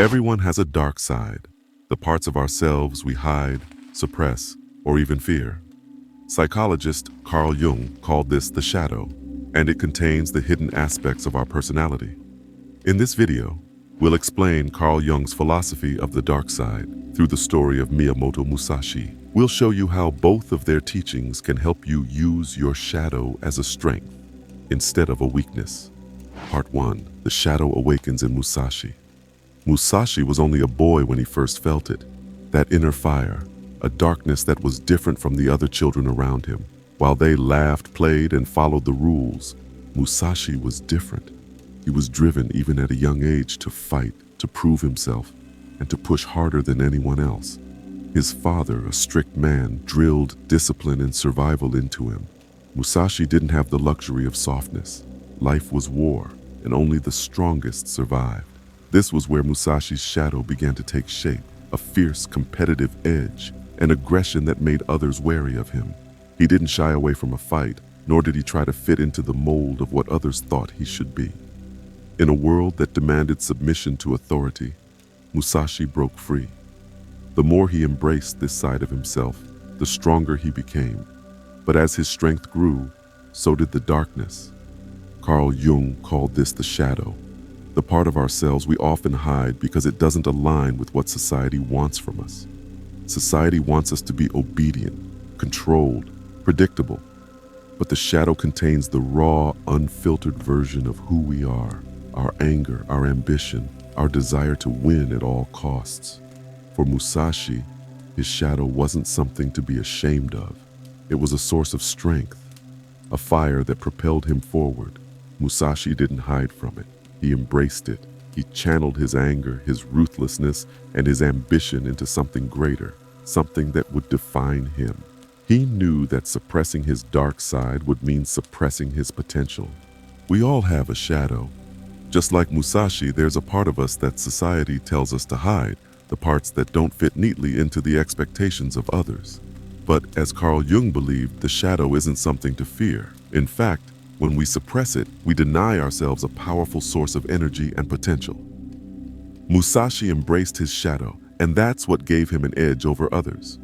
Everyone has a dark side, the parts of ourselves we hide, suppress, or even fear. Psychologist Carl Jung called this the shadow, and it contains the hidden aspects of our personality. In this video, we'll explain Carl Jung's philosophy of the dark side through the story of Miyamoto Musashi. We'll show you how both of their teachings can help you use your shadow as a strength instead of a weakness. Part 1. The Shadow Awakens in Musashi. Musashi was only a boy when he first felt it. That inner fire, a darkness that was different from the other children around him. While they laughed, played, and followed the rules, Musashi was different. He was driven even at a young age to fight, to prove himself, and to push harder than anyone else. His father, a strict man, drilled discipline and survival into him. Musashi didn't have the luxury of softness. Life was war, and only the strongest survived. This was where Musashi's shadow began to take shape, a fierce, competitive edge, an aggression that made others wary of him. He didn't shy away from a fight, nor did he try to fit into the mold of what others thought he should be. In a world that demanded submission to authority, Musashi broke free. The more he embraced this side of himself, the stronger he became. But as his strength grew, so did the darkness. Carl Jung called this the shadow, the part of ourselves we often hide because it doesn't align with what society wants from us. Society wants us to be obedient, controlled, predictable. But the shadow contains the raw, unfiltered version of who we are, our anger, our ambition, our desire to win at all costs. For Musashi, his shadow wasn't something to be ashamed of. It was a source of strength, a fire that propelled him forward. Musashi didn't hide from it. He embraced it. He channeled his anger, his ruthlessness, and his ambition into something greater, something that would define him. He knew that suppressing his dark side would mean suppressing his potential. We all have a shadow. Just like Musashi, there's a part of us that society tells us to hide, the parts that don't fit neatly into the expectations of others. But as Carl Jung believed, the shadow isn't something to fear. In fact, when we suppress it, we deny ourselves a powerful source of energy and potential. Musashi embraced his shadow, and that's what gave him an edge over others.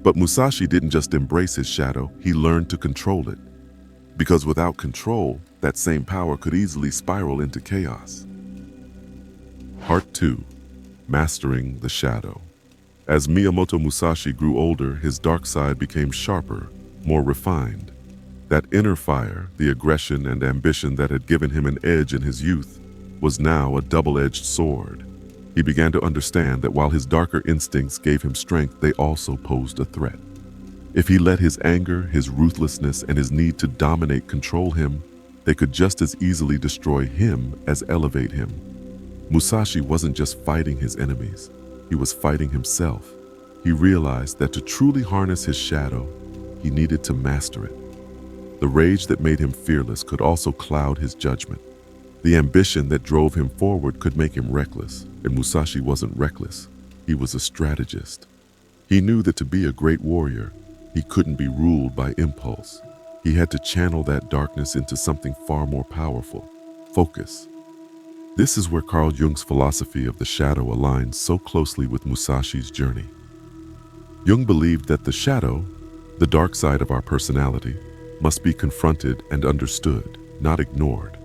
But Musashi didn't just embrace his shadow, he learned to control it. Because without control, that same power could easily spiral into chaos. Part 2. Mastering the Shadow. As Miyamoto Musashi grew older, his dark side became sharper, more refined. That inner fire, the aggression and ambition that had given him an edge in his youth, was now a double-edged sword. He began to understand that while his darker instincts gave him strength, they also posed a threat. If he let his anger, his ruthlessness, and his need to dominate control him, they could just as easily destroy him as elevate him. Musashi wasn't just fighting his enemies, he was fighting himself. He realized that to truly harness his shadow, he needed to master it. The rage that made him fearless could also cloud his judgment. The ambition that drove him forward could make him reckless, and Musashi wasn't reckless. He was a strategist. He knew that to be a great warrior, he couldn't be ruled by impulse. He had to channel that darkness into something far more powerful: focus. This is where Carl Jung's philosophy of the shadow aligns so closely with Musashi's journey. Jung believed that the shadow, the dark side of our personality, must be confronted and understood, not ignored.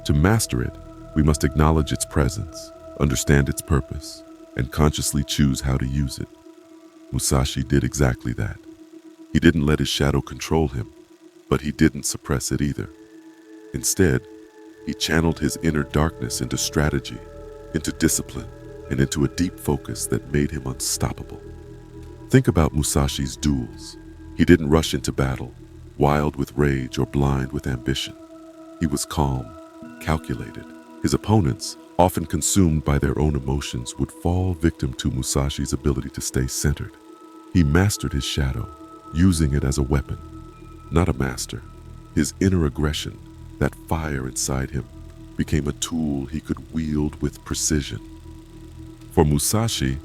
To master it, we must acknowledge its presence, understand its purpose, and consciously choose how to use it. Musashi did exactly that. He didn't let his shadow control him, but he didn't suppress it either. Instead, he channeled his inner darkness into strategy, into discipline, and into a deep focus that made him unstoppable. Think about Musashi's duels. He didn't rush into battle, wild with rage or blind with ambition. He was calm, calculated. His opponents, often consumed by their own emotions, would fall victim to Musashi's ability to stay centered. He mastered his shadow, using it as a weapon, not a master. His inner aggression, that fire inside him, became a tool he could wield with precision. For Musashi,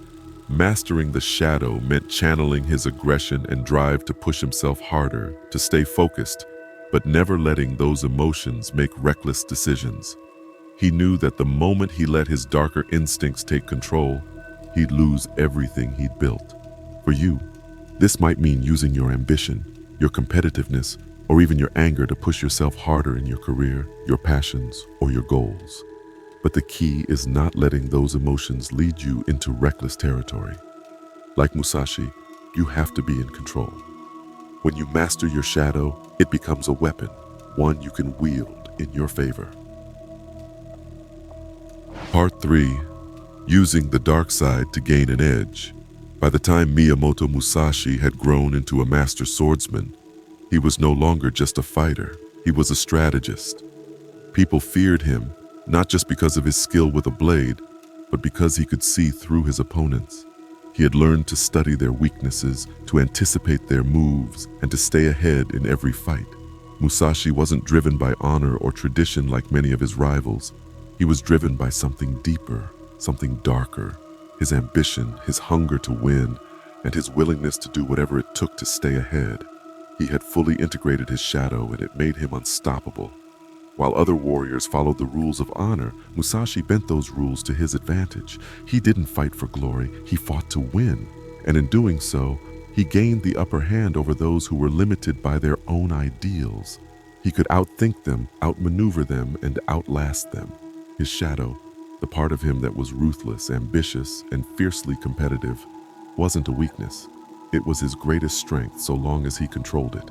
mastering the shadow meant channeling his aggression and drive to push himself harder, to stay focused, but never letting those emotions make reckless decisions. He knew that the moment he let his darker instincts take control, he'd lose everything he'd built. For you, this might mean using your ambition, your competitiveness, or even your anger to push yourself harder in your career, your passions, or your goals. But the key is not letting those emotions lead you into reckless territory. Like Musashi, you have to be in control. When you master your shadow, it becomes a weapon, one you can wield in your favor. Part 3. Using the dark side to gain an edge. By the time Miyamoto Musashi had grown into a master swordsman, he was no longer just a fighter, he was a strategist. People feared him, not just because of his skill with a blade, but because he could see through his opponents. He had learned to study their weaknesses, to anticipate their moves, and to stay ahead in every fight. Musashi wasn't driven by honor or tradition like many of his rivals. He was driven by something deeper, something darker, his ambition, his hunger to win, and his willingness to do whatever it took to stay ahead. He had fully integrated his shadow, and it made him unstoppable. While other warriors followed the rules of honor, Musashi bent those rules to his advantage. He didn't fight for glory, he fought to win. And in doing so, he gained the upper hand over those who were limited by their own ideals. He could outthink them, outmaneuver them, and outlast them. His shadow, the part of him that was ruthless, ambitious, and fiercely competitive, wasn't a weakness. It was his greatest strength so long as he controlled it.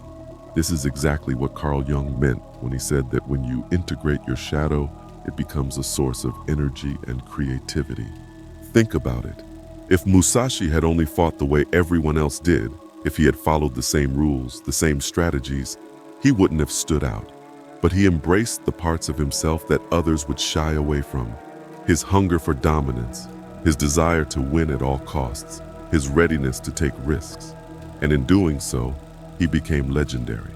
This is exactly what Carl Jung meant when he said that when you integrate your shadow, it becomes a source of energy and creativity. Think about it. If Musashi had only fought the way everyone else did, if he had followed the same rules, the same strategies, he wouldn't have stood out. But he embraced the parts of himself that others would shy away from. His hunger for dominance, his desire to win at all costs, his readiness to take risks. And in doing so, he became legendary.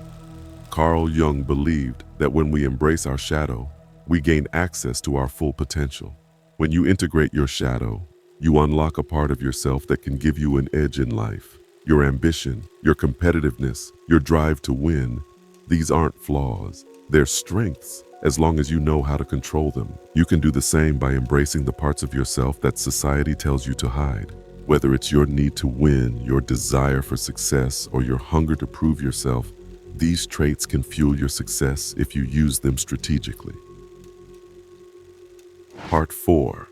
Carl Jung believed that when we embrace our shadow, we gain access to our full potential. When you integrate your shadow, you unlock a part of yourself that can give you an edge in life. Your ambition, your competitiveness, your drive to win, these aren't flaws. They're strengths, as long as you know how to control them. You can do the same by embracing the parts of yourself that society tells you to hide. Whether it's your need to win, your desire for success, or your hunger to prove yourself, these traits can fuel your success if you use them strategically. Part 4.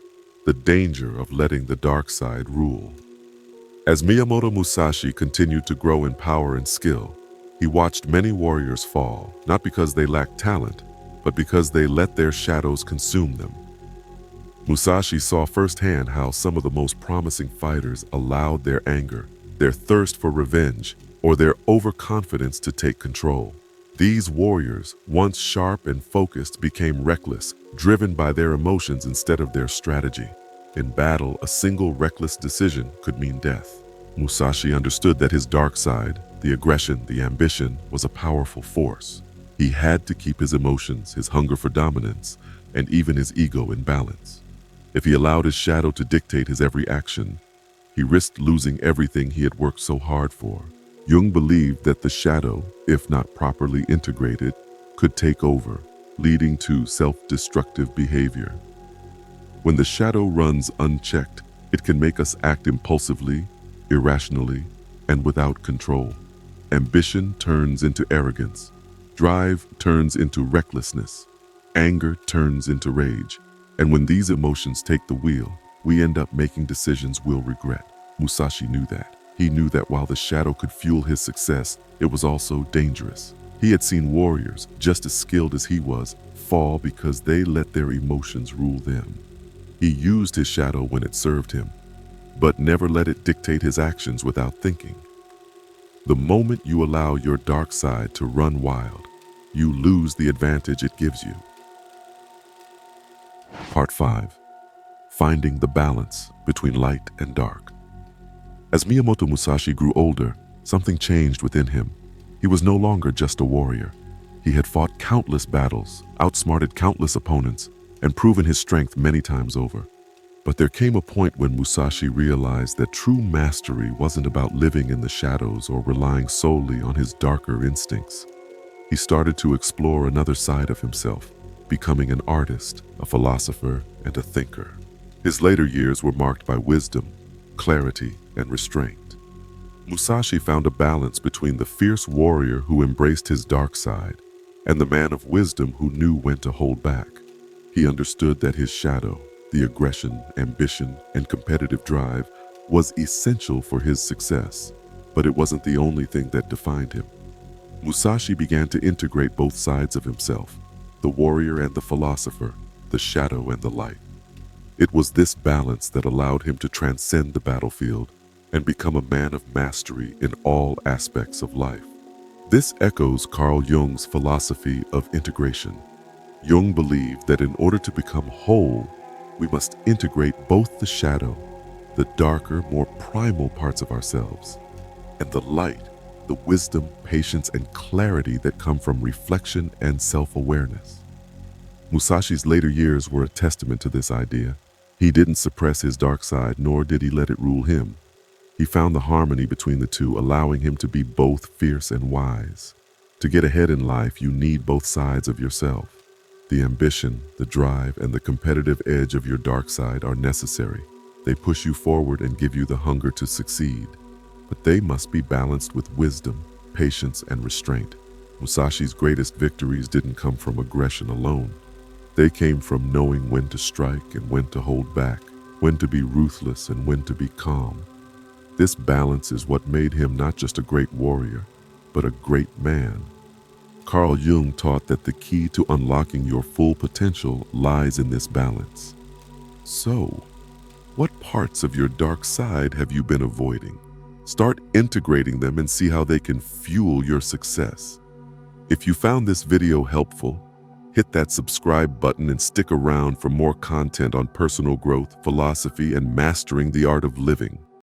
The danger of letting the dark side rule. As Miyamoto Musashi continued to grow in power and skill, he watched many warriors fall, not because they lacked talent, but because they let their shadows consume them. Musashi saw firsthand how some of the most promising fighters allowed their anger, their thirst for revenge, or their overconfidence to take control. These warriors, once sharp and focused, became reckless, driven by their emotions instead of their strategy. In battle, a single reckless decision could mean death. Musashi understood that his dark side, the aggression, the ambition, was a powerful force. He had to keep his emotions, his hunger for dominance, and even his ego in balance. If he allowed his shadow to dictate his every action, he risked losing everything he had worked so hard for. Jung believed that the shadow, if not properly integrated, could take over, leading to self-destructive behavior. When the shadow runs unchecked, it can make us act impulsively, irrationally, and without control. Ambition turns into arrogance. Drive turns into recklessness. Anger turns into rage. And when these emotions take the wheel, we end up making decisions we'll regret. Musashi knew that. He knew that while the shadow could fuel his success, it was also dangerous. He had seen warriors, just as skilled as he was, fall because they let their emotions rule them. He used his shadow when it served him, but never let it dictate his actions without thinking. The moment you allow your dark side to run wild, you lose the advantage it gives you. Part 5. Finding the balance between light and dark. As Miyamoto Musashi grew older, something changed within him. He was no longer just a warrior. He had fought countless battles, outsmarted countless opponents, and proven his strength many times over. But there came a point when Musashi realized that true mastery wasn't about living in the shadows or relying solely on his darker instincts. He started to explore another side of himself, becoming an artist, a philosopher, and a thinker. His later years were marked by wisdom, clarity, and restraint. Musashi found a balance between the fierce warrior who embraced his dark side and the man of wisdom who knew when to hold back. He understood that his shadow, the aggression, ambition, and competitive drive, was essential for his success, but it wasn't the only thing that defined him. Musashi began to integrate both sides of himself, the warrior and the philosopher, the shadow and the light. It was this balance that allowed him to transcend the battlefield and become a man of mastery in all aspects of life. This echoes Carl Jung's philosophy of integration. Jung believed that in order to become whole, we must integrate both the shadow, the darker, more primal parts of ourselves, and the light, the wisdom, patience, and clarity that come from reflection and self-awareness. Musashi's later years were a testament to this idea. He didn't suppress his dark side, nor did he let it rule him. He found the harmony between the two, allowing him to be both fierce and wise. To get ahead in life, you need both sides of yourself. The ambition, the drive, and the competitive edge of your dark side are necessary. They push you forward and give you the hunger to succeed. But they must be balanced with wisdom, patience, and restraint. Musashi's greatest victories didn't come from aggression alone. They came from knowing when to strike and when to hold back, when to be ruthless and when to be calm. This balance is what made him not just a great warrior, but a great man. Carl Jung taught that the key to unlocking your full potential lies in this balance. So, what parts of your dark side have you been avoiding? Start integrating them and see how they can fuel your success. If you found this video helpful, hit that subscribe button and stick around for more content on personal growth, philosophy, and mastering the art of living.